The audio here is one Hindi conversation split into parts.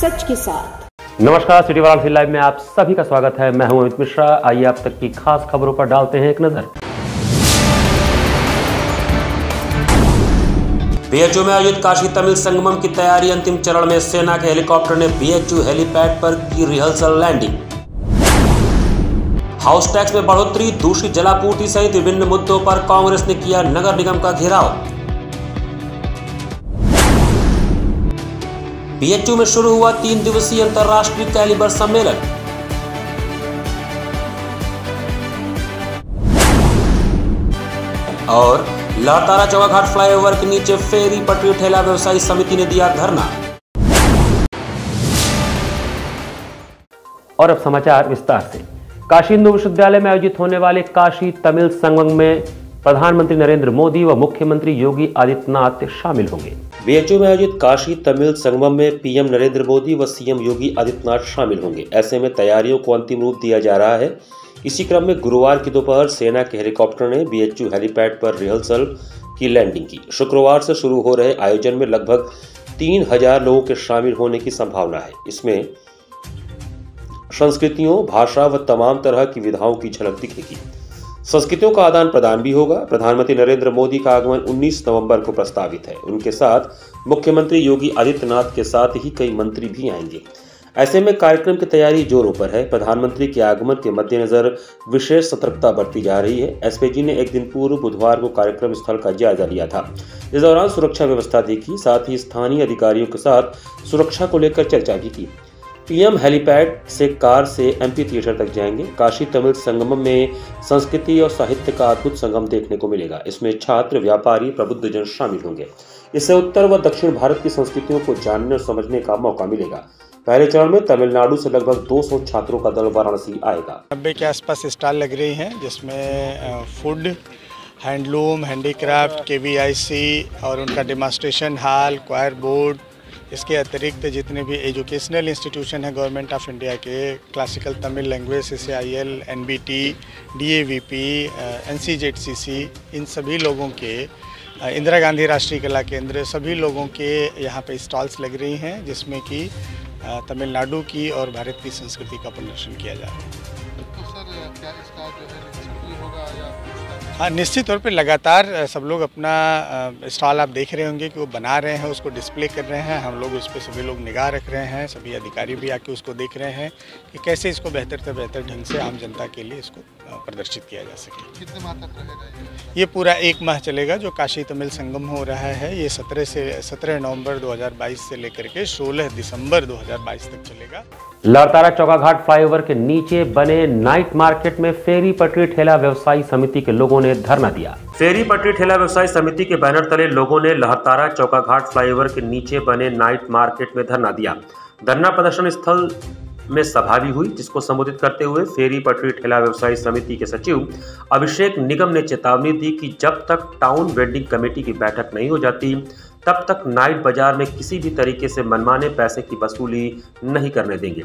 सच के साथ। नमस्कार, सिटी वाराणसी लाइव में आप सभी का स्वागत है। मैं हूं अमित मिश्रा। आइए आप तक की खास खबरों पर डालते हैं एक नजर। बीएचयू में आयोजित काशी तमिल संगमम की तैयारी अंतिम चरण में। सेना के हेलीकॉप्टर ने बीएचयू हेलीपैड पर की रिहर्सल लैंडिंग। हाउस टैक्स में बढ़ोतरी, दूषित जलापूर्ति सहित विभिन्न मुद्दों पर कांग्रेस ने किया नगर निगम का घेराव। बीएचयू में शुरू हुआ 3 दिवसीय अंतर्राष्ट्रीय कैलिबर सम्मेलन। और लहरतारा चौकाघाट फ्लाईओवर के नीचे फेरी पटरी ठेला व्यवसायी समिति ने दिया धरना। और अब समाचार विस्तार से। काशी हिंदू विश्वविद्यालय में आयोजित होने वाले काशी तमिल संगमम में प्रधानमंत्री नरेंद्र मोदी व मुख्यमंत्री योगी आदित्यनाथ शामिल होंगे। बीएचयू में आयोजित काशी तमिल संगमम में पीएम नरेंद्र मोदी व सीएम योगी आदित्यनाथ शामिल होंगे। ऐसे में तैयारियों को अंतिम रूप दिया जा रहा है। इसी क्रम में गुरुवार की दोपहर सेना के हेलीकॉप्टर ने बीएचयू हेलीपैड पर रिहर्सल की लैंडिंग की। शुक्रवार से शुरू हो रहे आयोजन में लगभग 3000 लोगों के शामिल होने की संभावना है। इसमें संस्कृतियों, भाषा व तमाम तरह की विधाओं की झलक दिखेगी। संस्कृतियों का आदान प्रदान भी होगा। प्रधानमंत्री नरेंद्र मोदी का आगमन 19 नवंबर को प्रस्तावित है। उनके साथ मुख्यमंत्री योगी आदित्यनाथ के साथ ही कई मंत्री भी आएंगे। ऐसे में कार्यक्रम की तैयारी जोरों पर है। प्रधानमंत्री के आगमन के मद्देनजर विशेष सतर्कता बरती जा रही है। एसपीजी ने एक दिन पूर्व बुधवार को कार्यक्रम स्थल का जायजा लिया था। इस दौरान सुरक्षा व्यवस्था देखी, साथ ही स्थानीय अधिकारियों के साथ सुरक्षा को लेकर चर्चा भी की। पीएम हेलीपैड से कार से एमपी थिएटर तक जाएंगे। काशी तमिल संगमम में संस्कृति और साहित्य का अद्भुत संगम देखने को मिलेगा। इसमें छात्र, व्यापारी, प्रबुद्धजन शामिल होंगे। इससे उत्तर व दक्षिण भारत की संस्कृतियों को जानने और समझने का मौका मिलेगा। पहले चरण में तमिलनाडु से लगभग 200 छात्रों का दल वाराणसी आएगा। 90 के आसपास स्टॉल लग रही हैं, जिसमें फूड, हैंडलूम, हैंडीक्राफ्ट, केवीआईसी और उनका डेमोन्स्ट्रेशन हॉल, क्वायर बोर्ड, इसके अतिरिक्त जितने भी एजुकेशनल इंस्टीट्यूशन है गवर्नमेंट ऑफ इंडिया के, classical Tamil language, CCIL, NBT, DAVP, NCZCC, इन सभी लोगों के, इंदिरा गांधी राष्ट्रीय कला केंद्र, सभी लोगों के यहाँ पे स्टॉल्स लग रही हैं, जिसमें कि तमिलनाडु की और भारत की संस्कृति का प्रदर्शन किया जा रहा है। तो सर क्या इसका जो है निश्चित होगा या? हाँ, निश्चित तौर पे लगातार सब लोग अपना स्टॉल आप देख रहे होंगे कि वो बना रहे हैं, उसको डिस्प्ले कर रहे हैं। हम लोग उस पर सभी लोग निगाह रख रहे हैं, सभी अधिकारी भी आके उसको देख रहे हैं कि कैसे इसको बेहतर से बेहतर ढंग से आम जनता के लिए इसको प्रदर्शित किया जा सके। कितने माह तक रहेगा ये पूरा 1 माह चलेगा। जो काशी तमिल संगम हो रहा है ये 17 नवंबर 2022 से लेकर के 16 दिसंबर 2022 तक चलेगा। लहरतारा चौकाघाट फ्लाईओवर के नीचे बने नाइट मार्केट में फेरी पटरी ठेला व्यवसायी समिति के लोगों ने धरना दिया। फेरी पटरी ठेला व्यवसायी समिति के बैनर तले लोगों ने लहरतारा चौकाघाट फ्लाईओवर के नीचे बने नाइट मार्केट में धरना दिया। धरना प्रदर्शन स्थल में सभा भी हुई, जिसको संबोधित करते हुए फेरी पटरी ठेला व्यवसायी समिति के सचिव अभिषेक निगम ने चेतावनी दी कि जब तक टाउन वेंडिंग कमेटी की बैठक नहीं हो जाती तब तक नाइट बाजार में किसी भी तरीके से मनमाने पैसे की वसूली नहीं करने देंगे।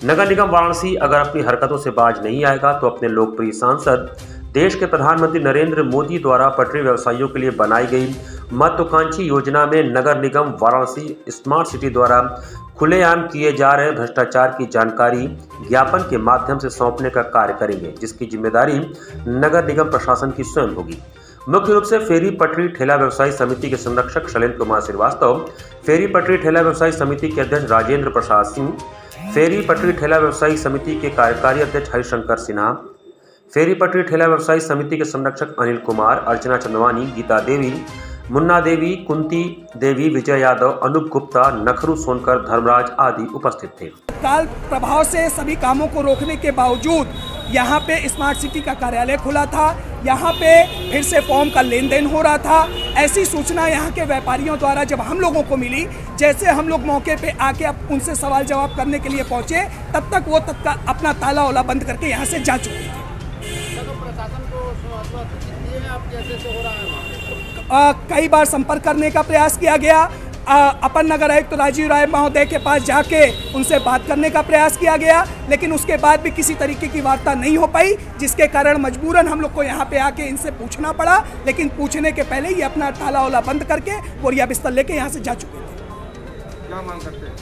नगर निगम वाराणसी अगर अपनी हरकतों से बाज नहीं आएगा तो अपने लोकप्रिय सांसद, देश के प्रधानमंत्री नरेंद्र मोदी द्वारा पटरी व्यवसायियों के लिए बनाई गई महत्वाकांक्षी योजना में नगर निगम वाराणसी स्मार्ट सिटी द्वारा खुलेआम किए जा रहे भ्रष्टाचार की जानकारी ज्ञापन के माध्यम से सौंपने का कार्य करेंगे, जिसकी जिम्मेदारी नगर निगम प्रशासन की स्वयं होगी। मुख्य रूप से फेरी पटरी ठेला व्यवसायी समिति के संरक्षक शैलेंद्र कुमार श्रीवास्तव, फेरी पटरी ठेला व्यवसायी समिति के अध्यक्ष राजेंद्र प्रसाद सिंह, फेरी पटरी ठेला व्यवसायी समिति के कार्यकारी अध्यक्ष हरिशंकर सिन्हा, फेरी पटरी ठेला व्यवसायी समिति के संरक्षक अनिल कुमार, अर्चना चंदवानी, गीता देवी, मुन्ना देवी, कुंती देवी, विजय यादव, अनूप गुप्ता, नखरू सोनकर, धर्मराज आदि उपस्थित थे। तत्काल प्रभाव से सभी कामों को रोकने के बावजूद यहाँ पे स्मार्ट सिटी का कार्यालय खुला था। यहाँ पे फिर से फॉर्म का लेन देन हो रहा था। ऐसी सूचना यहाँ के व्यापारियों द्वारा जब हम लोगों को मिली, जैसे हम लोग मौके पे आके अब उनसे सवाल जवाब करने के लिए पहुँचे, तब तक वो तत्काल अपना ताला वाला बंद करके यहाँ से जा चुके थे। कई बार संपर्क करने का प्रयास किया गया। अपर नगर आयुक्त तो राजीव राय महोदय के पास जाके उनसे बात करने का प्रयास किया गया, लेकिन उसके बाद भी किसी तरीके की वार्ता नहीं हो पाई, जिसके कारण मजबूरन हम लोग को यहाँ पे आके इनसे पूछना पड़ा। लेकिन पूछने के पहले ये अपना ताला वाला बंद करके बोरिया बिस्तर लेके यहाँ से जा चुके थे। क्या मांग करते हैं?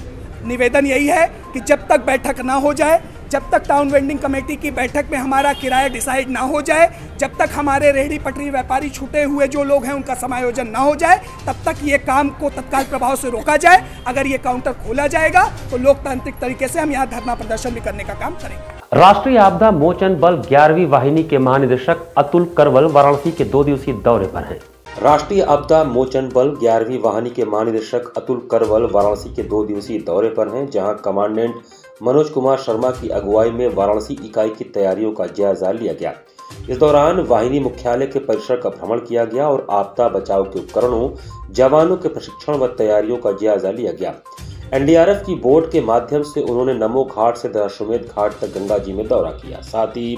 निवेदन यही है कि जब तक बैठक ना हो जाए, जब तक टाउन वेंडिंग कमेटी की बैठक में हमारा किराया डिसाइड ना हो जाए, जब तक हमारे रेहड़ी पटरी व्यापारी छूटे हुए जो लोग हैं उनका समायोजन ना हो जाए, तब तक ये काम को तत्काल प्रभाव से रोका जाए। अगर ये काउंटर खोला जाएगा तो लोकतांत्रिक तरीके से हम यहाँ धरना प्रदर्शन भी करने का काम करेंगे। राष्ट्रीय आपदा मोचन बल 11वीं वाहिनी के महानिदेशक अतुल करवल वाराणसी के 2 दिवसीय दौरे पर हैं। राष्ट्रीय आपदा मोचन बल 11वीं वाहिनी के महानिदेशक अतुल करवल वाराणसी के 2 दिवसीय दौरे पर हैं, जहां कमांडेंट मनोज कुमार शर्मा की अगुवाई में वाराणसी इकाई की तैयारियों का जायजा लिया गया। इस दौरान वाहिनी मुख्यालय के परिसर का भ्रमण किया गया और आपदा बचाव के उपकरणों, जवानों के प्रशिक्षण व तैयारियों का जायजा लिया गया। एनडीआरएफ की बोट के माध्यम से उन्होंने नमो घाट से दशाश्वमेध घाट तक गंगा जी में दौरा किया। साथ ही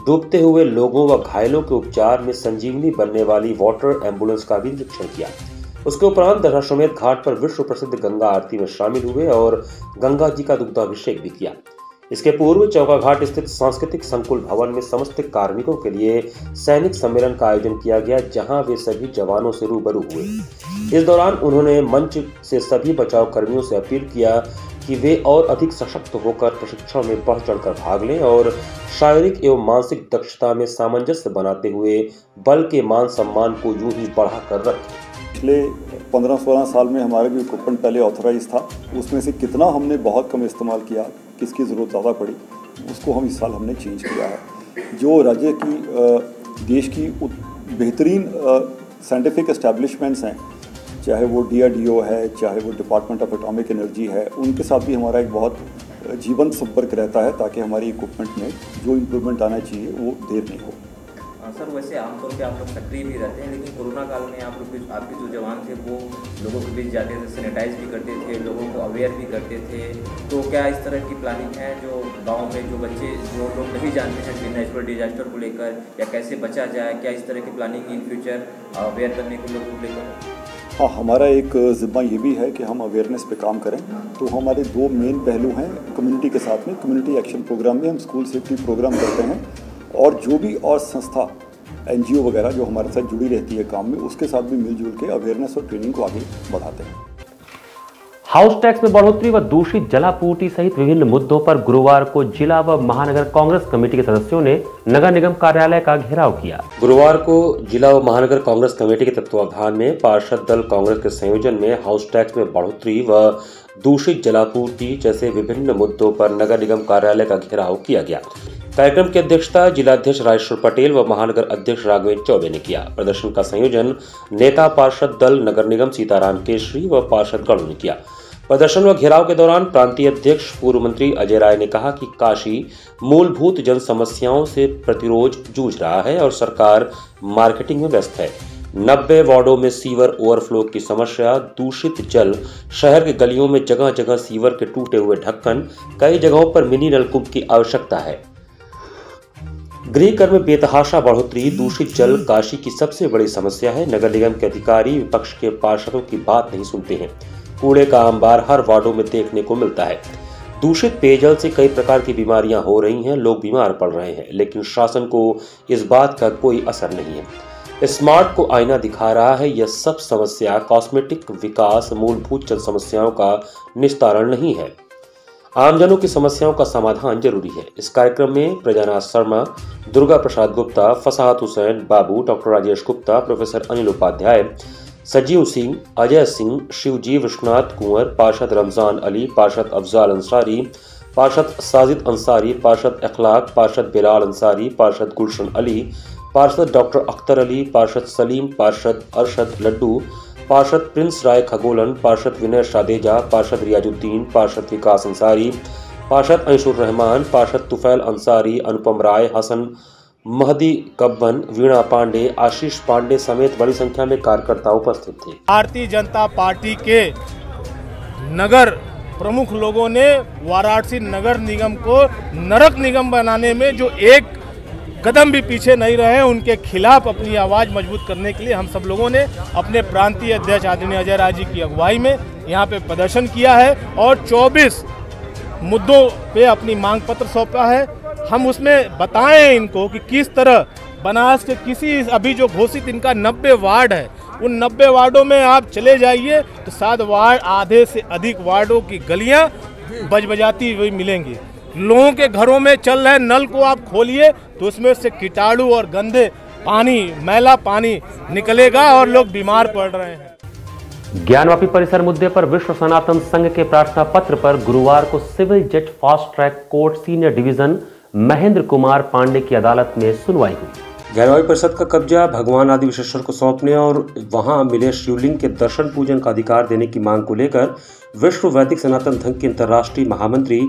डूबते हुए लोगों व घायलों के उपचार में संजीवनी बनने वाली वाटर एम्बुलेंस का भी निरीक्षण किया। उसके उपरांत दशाश्वमेध घाट पर विश्व प्रसिद्ध गंगा आरती में शामिल हुए और गंगा जी का दुग्धाभिषेक भी किया। इसके पूर्व चौका घाट स्थित सांस्कृतिक संकुल भवन में समस्त कार्मिकों के लिए सैनिक सम्मेलन का आयोजन किया गया, जहां वे सभी जवानों से रूबरू हुए। इस दौरान उन्होंने मंच से सभी बचाव कर्मियों से अपील किया कि वे और अधिक सशक्त होकर प्रशिक्षण में बढ़ चढ़कर भाग लें और शारीरिक एवं मानसिक दक्षता में सामंजस्य बनाते हुए बल के मान सम्मान को यूं ही बढ़ाकर रखें। पिछले 15-16 साल में हमारा जो इक्विपमेंट पहले ऑथराइज था, उसमें से कितना हमने बहुत कम इस्तेमाल किया, किसकी ज़रूरत ज़्यादा पड़ी, उसको हम इस साल हमने चेंज किया है। जो राज्य की देश की बेहतरीन साइंटिफिक एस्टेब्लिशमेंट्स हैं, चाहे वो DRDO है, चाहे वो डिपार्टमेंट ऑफ एटॉमिक एनर्जी है, उनके साथ भी हमारा एक बहुत जीवंत संपर्क रहता है, ताकि हमारी इक्विपमेंट में जो इम्प्रूवमेंट आना चाहिए वो देर नहीं हो। सर, वैसे आमतौर पे आप लोग सक्रिय भी रहते हैं, लेकिन कोरोना काल में आप लोग आपके जो जवान थे वो लोगों के बीच जाते थे, सैनिटाइज भी करते थे, लोगों को अवेयर भी करते थे। तो क्या इस तरह की प्लानिंग है जो गांव में जो बच्चे जो लोग नहीं जानते हैं नेचुरल डिजास्टर को लेकर या कैसे बचा जाए, क्या इस तरह की प्लानिंग इन फ्यूचर अवेयर करने को लोगों को लेकर? हाँ, हमारा एक ज़िम्मा ये भी है कि हम अवेयरनेस पे काम करें। तो हमारे 2 मेन पहलू हैं कम्युनिटी के साथ में। कम्युनिटी एक्शन प्रोग्राम में हम स्कूल सेफ्टी प्रोग्राम करते हैं, और जो भी और संस्था NGO वगैरह जो हमारे साथ जुड़ी रहती है काम में, उसके साथ भी मिलजुल के अवेयरनेस और ट्रेनिंग को आगे बढ़ाते हैं। हाउस टैक्स में बढ़ोतरी व दूषित जलापूर्ति सहित विभिन्न मुद्दों पर गुरुवार को जिला व महानगर कांग्रेस कमेटी के सदस्यों ने नगर निगम कार्यालय का घेराव किया। गुरुवार को जिला व महानगर कांग्रेस कमेटी के तत्वावधान में पार्षद दल कांग्रेस के संयोजन में हाउस टैक्स में बढ़ोतरी व दूषित जलापूर्ति जैसे विभिन्न मुद्दों पर नगर निगम कार्यालय का घेराव किया गया। कार्यक्रम की अध्यक्षता जिलाध्यक्ष राजेश्वर पटेल व महानगर अध्यक्ष राघवेंद्र चौबे ने किया। प्रदर्शन का संयोजन नेता पार्षद दल नगर निगम सीताराम केशरी व पार्षद गणों ने किया। प्रदर्शन व घेराव के दौरान प्रांतीय अध्यक्ष पूर्व मंत्री अजय राय ने कहा कि काशी मूलभूत जन समस्याओं से प्रतिरोध जूझ रहा है और सरकार मार्केटिंग में व्यस्त है। 90 वार्डों में सीवर ओवरफ्लो की समस्या, दूषित जल, शहर की गलियों में जगह जगह सीवर के टूटे हुए ढक्कन, कई जगहों पर मिनी नलकूप की आवश्यकता है। गृह कर में बेतहाशा बढ़ोतरी, दूषित जल काशी की सबसे बड़ी समस्या है। नगर निगम के अधिकारी विपक्ष के पार्षदों की बात नहीं सुनते हैं। कूड़े का अंबार हर वार्डों में देखने को मिलता है। दूषित पेयजल से कई प्रकार की बीमारियां हो रही हैं, लोग बीमार पड़ रहे हैं, लेकिन शासन को इस बात का कोई असर नहीं है। स्मार्ट को आईना दिखा रहा है। यह सब समस्या कॉस्मेटिक विकास, मूलभूत जन समस्याओं का निस्तारण नहीं है। आमजनों की समस्याओं का समाधान जरूरी है। इस कार्यक्रम में प्रजानाथ शर्मा, दुर्गा प्रसाद गुप्ता, फसाहत हुसैन बाबू, डॉक्टर राजेश गुप्ता, प्रोफेसर अनिल उपाध्याय, सजीव सिंह, अजय सिंह, शिवजी विश्वनाथ कुंवर, पार्षद रमजान अली, पार्षद अफजाल अंसारी, पार्षद साजिद अंसारी, पार्षद अखलाक, पार्षद बिलाल अंसारी, पार्षद गुलशन अली, पार्षद डॉक्टर अख्तर अली, पार्षद सलीम, पार्षद अरशद लड्डू, पार्षद प्रिंस राय खगोलन, पार्षद विनय शादेजा, पार्षद रियाजुद्दीन, पार्षद विकास अंसारी, पार्षद अंशुर रहमान, पार्षद तुफैल अंसारी, अनुपम राय, हसन महदी कब्बन, वीणा पांडे, आशीष पांडे समेत बड़ी संख्या में कार्यकर्ता उपस्थित थे। भारतीय जनता पार्टी के नगर प्रमुख लोगों ने वाराणसी नगर निगम को नरक निगम बनाने में जो एक कदम भी पीछे नहीं रहे, उनके खिलाफ अपनी आवाज़ मजबूत करने के लिए हम सब लोगों ने अपने प्रांतीय अध्यक्ष आदरणीय अजय राय जी की अगुवाई में यहाँ पे प्रदर्शन किया है और 24 मुद्दों पे अपनी मांग पत्र सौंपा है। हम उसमें बताएं इनको कि किस तरह बनास के किसी अभी जो घोषित इनका 90 वार्ड है, उन 90 वार्डों में आप चले जाइए तो 7 वार्ड आधे से अधिक वार्डों की गलियां बजबजाती हुई मिलेंगी। लोगों के घरों में चल रहे नल को आप खोलिए तो उसमें से कीटाणु और गंदे पानी, मैला पानी निकलेगा और लोग बीमार पड़ रहे हैं। ज्ञानवापी परिसर मुद्दे पर विश्व सनातन संघ के प्रार्थना पत्र पर गुरुवार को सिविल जज fast track court senior division Mahendra Kumar Pandey की अदालत में सुनवाई हुई। ज्ञानवापी परिषद का कब्जा भगवान आदि विश्वेश्वर को सौंपने और वहां मिले शिवलिंग के दर्शन पूजन का अधिकार देने की मांग को लेकर विश्व वैदिक सनातन संघ के अंतर्राष्ट्रीय महामंत्री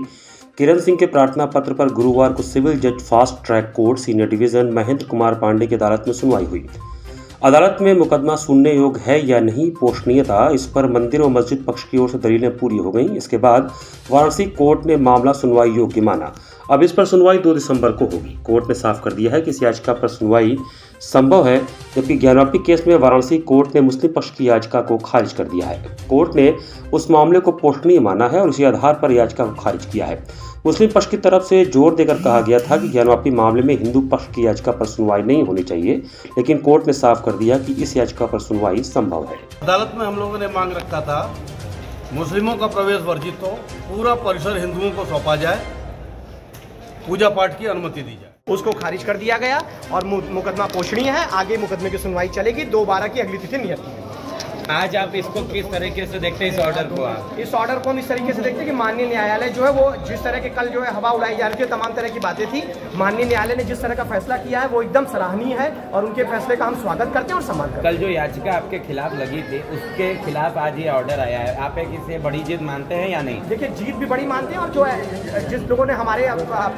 किरण सिंह के प्रार्थना पत्र पर गुरुवार को सिविल जज fast track court senior division Mahendra Kumar Pandey की अदालत में सुनवाई हुई। अदालत में मुकदमा सुनने योग्य है या नहीं पोषणीयता, इस पर मंदिर और मस्जिद पक्ष की ओर से दलीलें पूरी हो गईं। इसके बाद वाराणसी कोर्ट ने मामला सुनवाई योग्य माना। अब इस पर सुनवाई 2 दिसंबर को होगी। कोर्ट ने साफ कर दिया है कि इस याचिका पर सुनवाई संभव है, जबकि ज्ञानवापी केस में वाराणसी कोर्ट ने मुस्लिम पक्ष की याचिका को खारिज कर दिया है। कोर्ट ने उस मामले को पोषणीय माना है और इसी आधार पर याचिका को खारिज किया है। मुस्लिम पक्ष की तरफ से जोर देकर कहा गया था कि ज्ञानवापी मामले में हिंदू पक्ष की याचिका पर सुनवाई नहीं होनी चाहिए, लेकिन कोर्ट ने साफ कर दिया कि इस याचिका पर सुनवाई संभव है। अदालत में हम लोगों ने मांग रखा था मुस्लिमों का प्रवेश वर्जित हो, पूरा परिसर हिंदुओं को सौंपा जाए, पूजा पाठ की अनुमति दी जाए। उसको खारिज कर दिया गया और मुकदमा पोषणीय है। आगे मुकदमे की सुनवाई चलेगी। 2/12 की अगली तिथि नियत है। आज आप इसको किस तरीके से देखते हैं, इस ऑर्डर को? इस ऑर्डर को हम इस तरीके से देखते हैं कि माननीय न्यायालय जो है वो जिस तरह के कल जो है हवा उड़ाई जा रही थी, तमाम तरह की बातें थी, माननीय न्यायालय ने जिस तरह का फैसला किया है वो एकदम सराहनीय है और उनके फैसले का हम स्वागत करते हैं और सम्मान करते हैं। कल जो याचिका आपके खिलाफ लगी थी उसके खिलाफ आज ये ऑर्डर आया है, आप एक इसे बड़ी जीत मानते हैं या नहीं? देखिए, जीत भी बड़ी मानते हैं और जो है जिस लोगों ने हमारे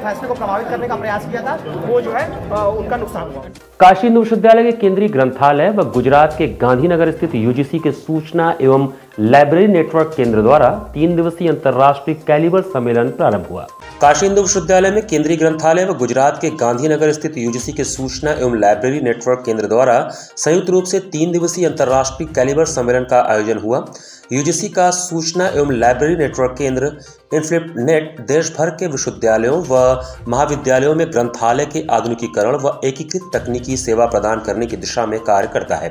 फैसले को प्रभावित करने का प्रयास किया था वो जो है उनका नुकसान हुआ। काशी हिंदू विश्वविद्यालय के केंद्रीय ग्रंथालय व गुजरात के गांधीनगर स्थित यूजीसी के सूचना एवं लाइब्रेरी नेटवर्क केंद्र द्वारा 3 दिवसीय अंतर्राष्ट्रीय कैलिबर सम्मेलन प्रारंभ हुआ। काशी हिंदू विश्वविद्यालय में केंद्रीय ग्रंथालय व गुजरात के गांधीनगर स्थित यूजीसी के सूचना एवं लाइब्रेरी नेटवर्क केंद्र द्वारा संयुक्त रूप से 3 दिवसीय अंतर्राष्ट्रीय कैलिबर सम्मेलन का आयोजन हुआ। यूजीसी का सूचना एवं लाइब्रेरी नेटवर्क केंद्र इन्फ्लिपनेट देश भर के विश्वविद्यालयों व महाविद्यालयों में ग्रंथालय के आधुनिकीकरण व एकीकृत तकनीकी सेवा प्रदान करने की दिशा में कार्य करता है।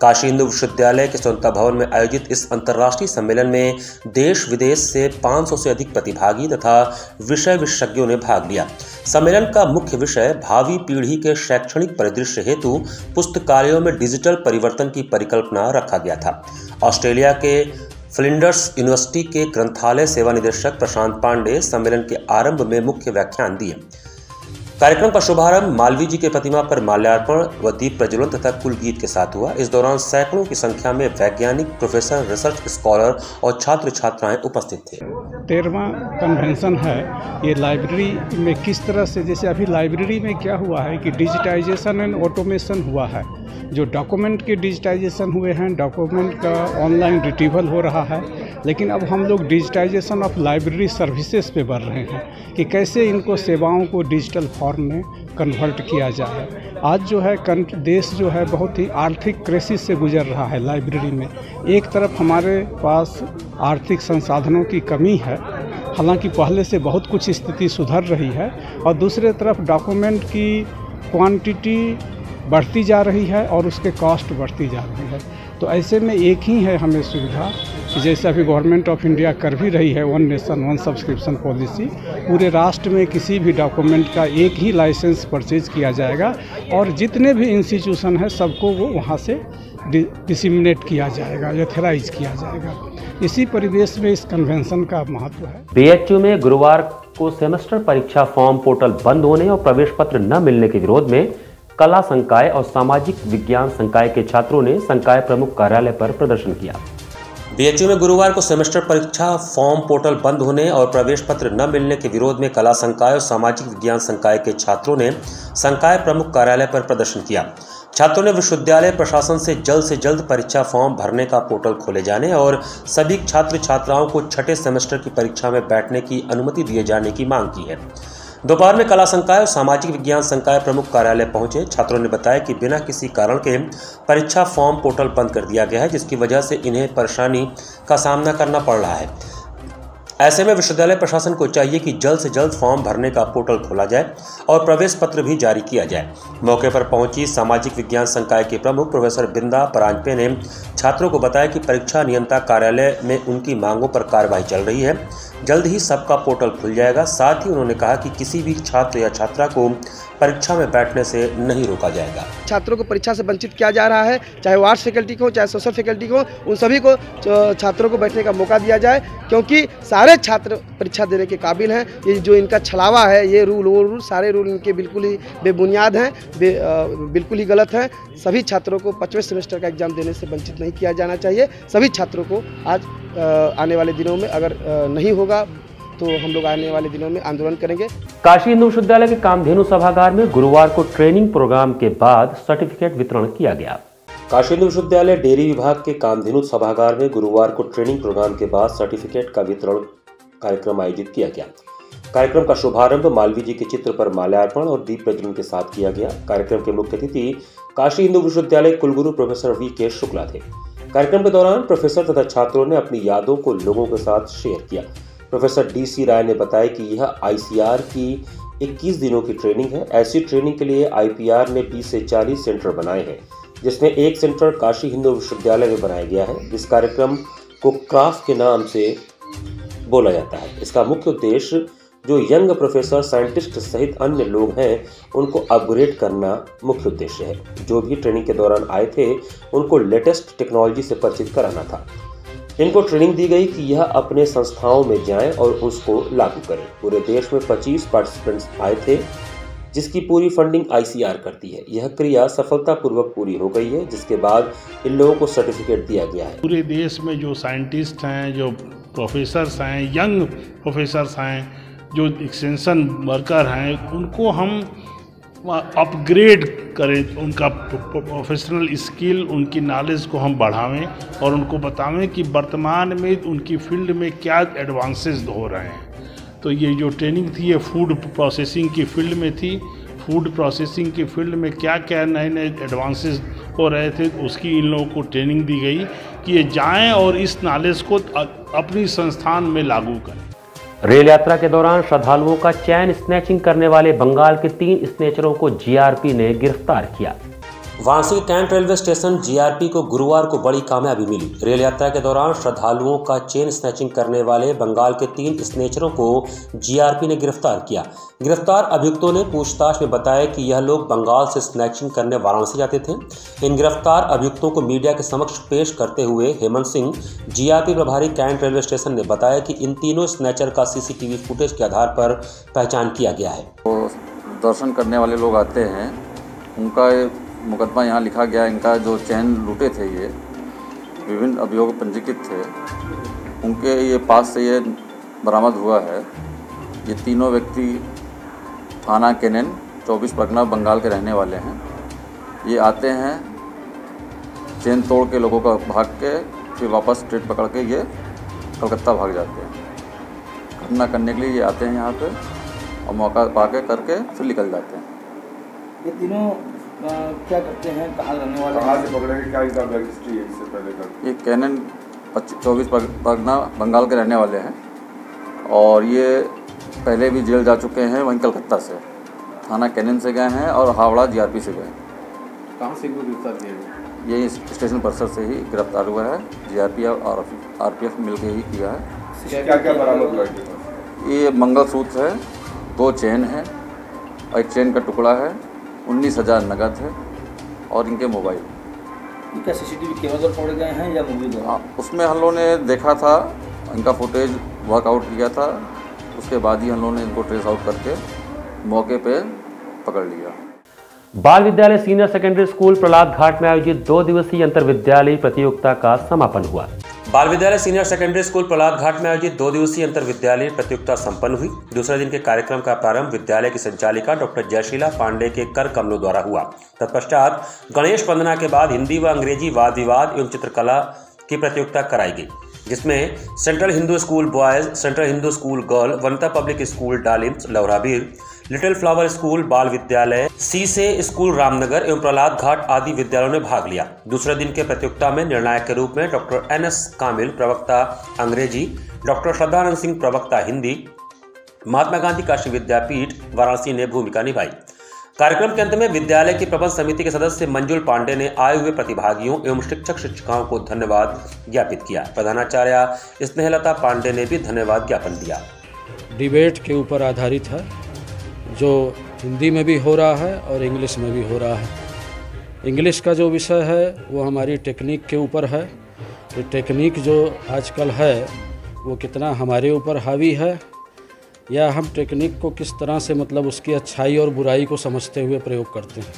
काशी हिंदू विश्वविद्यालय के स्वतंत्रता भवन में आयोजित इस अंतर्राष्ट्रीय सम्मेलन में देश विदेश से 500 से अधिक प्रतिभागी तथा विषय विशेषज्ञों ने भाग लिया। सम्मेलन का मुख्य विषय भावी पीढ़ी के शैक्षणिक परिदृश्य हेतु पुस्तकालयों में डिजिटल परिवर्तन की परिकल्पना रखा गया था। ऑस्ट्रेलिया के फ्लिंडर्स यूनिवर्सिटी के ग्रंथालय सेवा निदेशक प्रशांत पांडे सम्मेलन के आरंभ में मुख्य व्याख्यान दिए। कार्यक्रम का शुभारंभ मालवीय जी के प्रतिमा पर माल्यार्पण व दीप प्रज्वलन तथा कुल गीत के साथ हुआ। इस दौरान सैकड़ों की संख्या में वैज्ञानिक, प्रोफेसर, रिसर्च स्कॉलर और छात्र छात्राएं उपस्थित थे। 13वां कन्वेंशन है ये लाइब्रेरी में किस तरह से, जैसे अभी लाइब्रेरी में क्या हुआ है कि डिजिटाइजेशन एंड ऑटोमेशन हुआ है। जो डॉक्यूमेंट के डिजिटाइजेशन हुए हैं, डॉक्यूमेंट का ऑनलाइन रिट्रीवल हो रहा है, लेकिन अब हम लोग डिजिटाइजेशन ऑफ लाइब्रेरी सर्विसेज पे बढ़ रहे हैं कि कैसे इनको सेवाओं को डिजिटल फॉर्म में कन्वर्ट किया जाए। आज जो है देश जो है बहुत ही आर्थिक क्राइसिस से गुजर रहा है। लाइब्रेरी में एक तरफ हमारे पास आर्थिक संसाधनों की कमी है, हालांकि पहले से बहुत कुछ स्थिति सुधर रही है, और दूसरे तरफ डॉक्यूमेंट की क्वांटिटी बढ़ती जा रही है और उसके कॉस्ट बढ़ती जा रही है। तो ऐसे में एक ही है हमें सुविधा कि जैसे अभी गवर्नमेंट ऑफ इंडिया कर भी रही है 1 नेशन 1 सब्सक्रिप्शन पॉलिसी, पूरे राष्ट्र में किसी भी डॉक्यूमेंट का एक ही लाइसेंस परचेज किया जाएगा और जितने भी इंस्टीट्यूशन है सबको वो वहाँ से डिसिमिनेट किया जाएगा, एथराइज किया जाएगा। इसी परिवेश में इस कन्वेंशन का महत्व है। बीएचयू में गुरुवार को सेमेस्टर परीक्षा फॉर्म पोर्टल बंद होने और प्रवेश पत्र न मिलने के विरोध में कला संकाय और सामाजिक विज्ञान संकाय के छात्रों ने संकाय प्रमुख कार्यालय पर प्रदर्शन किया। बीएचयू में गुरुवार को सेमेस्टर परीक्षा फॉर्म पोर्टल बंद होने और प्रवेश पत्र न मिलने के विरोध में कला संकाय और सामाजिक विज्ञान संकाय के छात्रों ने संकाय प्रमुख कार्यालय पर प्रदर्शन किया। छात्रों ने विश्वविद्यालय प्रशासन से जल्द परीक्षा फॉर्म भरने का पोर्टल खोले जाने और सभी छात्र छात्राओं को छठे सेमेस्टर की परीक्षा में बैठने की अनुमति दिए जाने की मांग की है। दोपहर में कला संकाय और सामाजिक विज्ञान संकाय प्रमुख कार्यालय पहुंचे छात्रों ने बताया कि बिना किसी कारण के परीक्षा फॉर्म पोर्टल बंद कर दिया गया है, जिसकी वजह से इन्हें परेशानी का सामना करना पड़ रहा है। ऐसे में विश्वविद्यालय प्रशासन को चाहिए कि जल्द से जल्द फॉर्म भरने का पोर्टल खोला जाए और प्रवेश पत्र भी जारी किया जाए। मौके पर पहुंची सामाजिक विज्ञान संकाय के प्रमुख प्रोफेसर बिंदा परांजपे ने छात्रों को बताया कि परीक्षा नियंत्रण कार्यालय में उनकी मांगों पर कार्रवाई चल रही है, जल्द ही सबका पोर्टल खुल जाएगा। साथ ही उन्होंने कहा कि किसी भी छात्र या छात्रा को परीक्षा में बैठने से नहीं रोका जाएगा। छात्रों को परीक्षा से वंचित किया जा रहा है, चाहे वो आर्ट्स फैकल्टी को, चाहे सोशल फैकल्टी को, उन सभी को छात्रों को बैठने का मौका दिया जाए, क्योंकि सारे छात्र परीक्षा देने के काबिल हैं। ये जो इनका छलावा है, ये रूल वो रूल, सारे रूल इनके बिल्कुल ही बेबुनियाद हैं, बिल्कुल ही गलत हैं। सभी छात्रों को 5वें सेमेस्टर का एग्जाम देने से वंचित नहीं किया जाना चाहिए। सभी छात्रों को आज आने वाले दिनों में अगर नहीं होगा तो हम लोग आने वाले दिनों में आंदोलन करेंगे। काशी हिंदू विश्वविद्यालय के कामधेनु सभागार में गुरुवार को ट्रेनिंग प्रोग्राम के बाद सर्टिफिकेट वितरण किया गया। काशी हिंदू विश्वविद्यालय डेयरी विभाग के कामधेनु सभागार में गुरुवार को ट्रेनिंग प्रोग्राम के बाद सर्टिफिकेट का वितरण कार्यक्रम आयोजित किया गया। कार्यक्रम का शुभारंभ मालवीय जी के चित्र पर माल्यार्पण और दीप प्रज्वलन के साथ किया गया। कार्यक्रम के मुख्य अतिथि काशी हिंदू विश्वविद्यालय कुलगुरु प्रोफेसर वी.के. शुक्ला थे। कार्यक्रम के दौरान प्रोफेसर तथा छात्रों ने अपनी यादों को लोगों के साथ शेयर किया। Professor DC. राय ने बताया कि यह ICR की 21 दिनों की ट्रेनिंग है। ऐसी ट्रेनिंग के लिए IPR ने 20 से 40 सेंटर बनाए हैं, जिसमें एक सेंटर काशी हिंदू विश्वविद्यालय में बनाया गया है। इस कार्यक्रम को क्राफ्ट के नाम से बोला जाता है। इसका मुख्य उद्देश्य जो यंग प्रोफेसर, साइंटिस्ट सहित अन्य लोग हैं, उनको अपग्रेड करना मुख्य उद्देश्य है। जो भी ट्रेनिंग के दौरान आए थे, उनको लेटेस्ट टेक्नोलॉजी से परिचित कराना था। इनको ट्रेनिंग दी गई कि यह अपने संस्थाओं में जाएं और उसको लागू करें। पूरे देश में 25 पार्टिसिपेंट्स आए थे, जिसकी पूरी फंडिंग ICR करती है। यह क्रिया सफलतापूर्वक पूरी हो गई है, जिसके बाद इन लोगों को सर्टिफिकेट दिया गया है। पूरे देश में जो साइंटिस्ट हैं, जो प्रोफेसर्स हैं, यंग प्रोफेसर्स हैं, जो एक्सटेंशन वर्कर हैं, उनको हम अपग्रेड करें, उनका प्रोफेशनल स्किल, उनकी नॉलेज को हम बढ़ावें और उनको बतावें कि वर्तमान में उनकी फील्ड में क्या एडवांसेस हो रहे हैं। तो ये जो ट्रेनिंग थी ये फूड प्रोसेसिंग की फील्ड में थी। फूड प्रोसेसिंग की फील्ड में क्या क्या नए नए एडवांसेस हो रहे थे, उसकी इन लोगों को ट्रेनिंग दी गई कि ये जाएं और इस नॉलेज को अपनी संस्थान में लागू करें। रेल यात्रा के दौरान श्रद्धालुओं का चैन स्नैचिंग करने वाले बंगाल के 3 स्नैचरों को GRP ने गिरफ्तार किया। Varanasi cantt railway station GRP को गुरुवार को बड़ी कामयाबी मिली। रेल यात्रा के दौरान श्रद्धालुओं का चेन स्नैचिंग करने वाले बंगाल के 3 स्नैचरों को GRP ने गिरफ्तार किया। गिरफ्तार अभियुक्तों ने पूछताछ में बताया कि यह लोग बंगाल से स्नैचिंग करने वाराणसी जाते थे। इन गिरफ्तार अभियुक्तों को मीडिया के समक्ष पेश करते हुए हेमंत सिंह, GRP प्रभारी कैंट रेलवे स्टेशन ने बताया कि इन तीनों स्नैचर का CCTV फुटेज के आधार पर पहचान किया गया है। तो दर्शन करने वाले लोग आते हैं, उनका मुकदमा यहाँ लिखा गया। इनका जो चैन लूटे थे, ये विभिन्न अभियोग पंजीकृत थे, उनके ये पास से ये बरामद हुआ है। ये तीनों व्यक्ति थाना केनन 24 परगना बंगाल के रहने वाले हैं। ये आते हैं, चेन तोड़ के लोगों का भाग के, फिर वापस ट्रेन पकड़ के ये कलकत्ता भाग जाते हैं। घटना करने के लिए ये आते हैं यहाँ पे और मौका पाके करके फिर निकल जाते हैं। ये तीनों क्या करते हैं, कहाँ रहने वाले, कहाँ से पकड़े, क्या हिसाब रजिस्ट्री है इससे पहले का? ये कैनन 24 परगना बंगाल के रहने वाले हैं और ये पहले भी जेल जा चुके हैं। वहीं कलकत्ता से थाना कैनन से गए हैं और हावड़ा GRP से गए। कहाँ से गिरफ्तार किए गए? ये स्टेशन परिसर से ही गिरफ्तार हुआ है। GRP और RPF मिलकर ही किया है। क्या क्या बरामद हुआ? ये मंगलसूत्र है, 2 चेन है और एक चेन का टुकड़ा है, 19,000 नगद है और इनके मोबाइल। क्या CCTV कैमरा पर पकड़े गए हैं या मूवी द्वारा? हाँ, उसमें हम लोगों ने देखा था, इनका फुटेज वर्कआउट किया था, उसके बाद ही हम लोगों ने इनको ट्रेस आउट करके मौके पे पकड़ लिया। बाल विद्यालय सीनियर सेकेंडरी स्कूल प्रहलाद घाट में आयोजित 2 दिवसीय अंतर विद्यालय प्रतियोगिता का समापन हुआ। बाल विद्यालय सीनियर सेकेंडरी स्कूल प्रहलाद घाट में आयोजित 2 दिवसीय अंतर विद्यालय प्रतियोगिता संपन्न हुई। दूसरे दिन के कार्यक्रम का प्रारंभ विद्यालय की संचालिका डॉक्टर जयशीला पांडे के कर कमलों द्वारा हुआ। तत्पश्चात गणेश वंदना के बाद हिंदी व अंग्रेजी वाद विवाद एवं चित्रकला की प्रतियोगिता कराई गई, जिसमें Central Hindu School Boys, Central Hindu School Girl, Vanita Public School डालिम्स, लौराबीर, लिटिल फ्लावर स्कूल बाल विद्यालय, सीसे स्कूल रामनगर एवं प्रहलाद घाट आदि विद्यालयों ने भाग लिया। दूसरे दिन के प्रतियोगिता में निर्णायक के रूप में डॉक्टर NS कामिल प्रवक्ता अंग्रेजी, डॉक्टर श्रद्धानंद सिंह प्रवक्ता हिंदी, महात्मा गांधी काशी विद्यापीठ वाराणसी ने भूमिका निभाई। कार्यक्रम के अंत में विद्यालय की प्रबंध समिति के सदस्य मंजुल पांडे ने आए हुए प्रतिभागियों एवं शिक्षक शिक्षिकाओं को धन्यवाद ज्ञापित किया। प्रधानाचार्य स्नेहलता पांडे ने भी धन्यवाद ज्ञापन दिया। डिबेट के ऊपर आधारित है, जो हिंदी में भी हो रहा है और इंग्लिश में भी हो रहा है। इंग्लिश का जो विषय है वो हमारी टेक्निक के ऊपर है। ये टेक्निक जो आजकल है वो कितना हमारे ऊपर हावी है, या हम टेक्निक को किस तरह से मतलब उसकी अच्छाई और बुराई को समझते हुए प्रयोग करते हैं।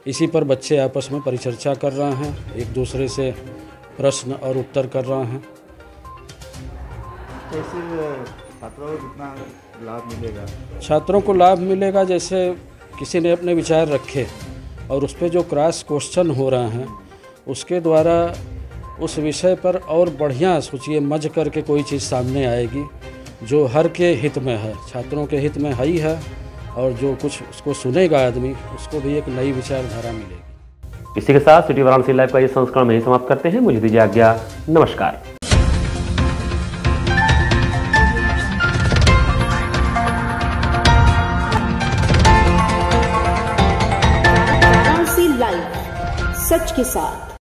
इसी पर बच्चे आपस में परिचर्चा कर रहे हैं, एक दूसरे से प्रश्न और उत्तर कर रहे हैं। छात्रों को कितना लाभ मिलेगा? छात्रों को लाभ मिलेगा, जैसे किसी ने अपने विचार रखे और उस पर जो क्रॉस क्वेश्चन हो रहे हैं उसके द्वारा उस विषय पर और बढ़िया सोचिए मज करके कोई चीज़ सामने आएगी जो हर के हित में है, छात्रों के हित में ही है, और जो कुछ उसको सुनेगा आदमी उसको भी एक नई विचारधारा मिलेगी। इसी के साथ सिटी वाराणसी लाइव का ये संस्करण यही समाप्त करते हैं। मुझे दीजिए आज्ञा, नमस्कार। वाराणसी लाइव, सच के साथ।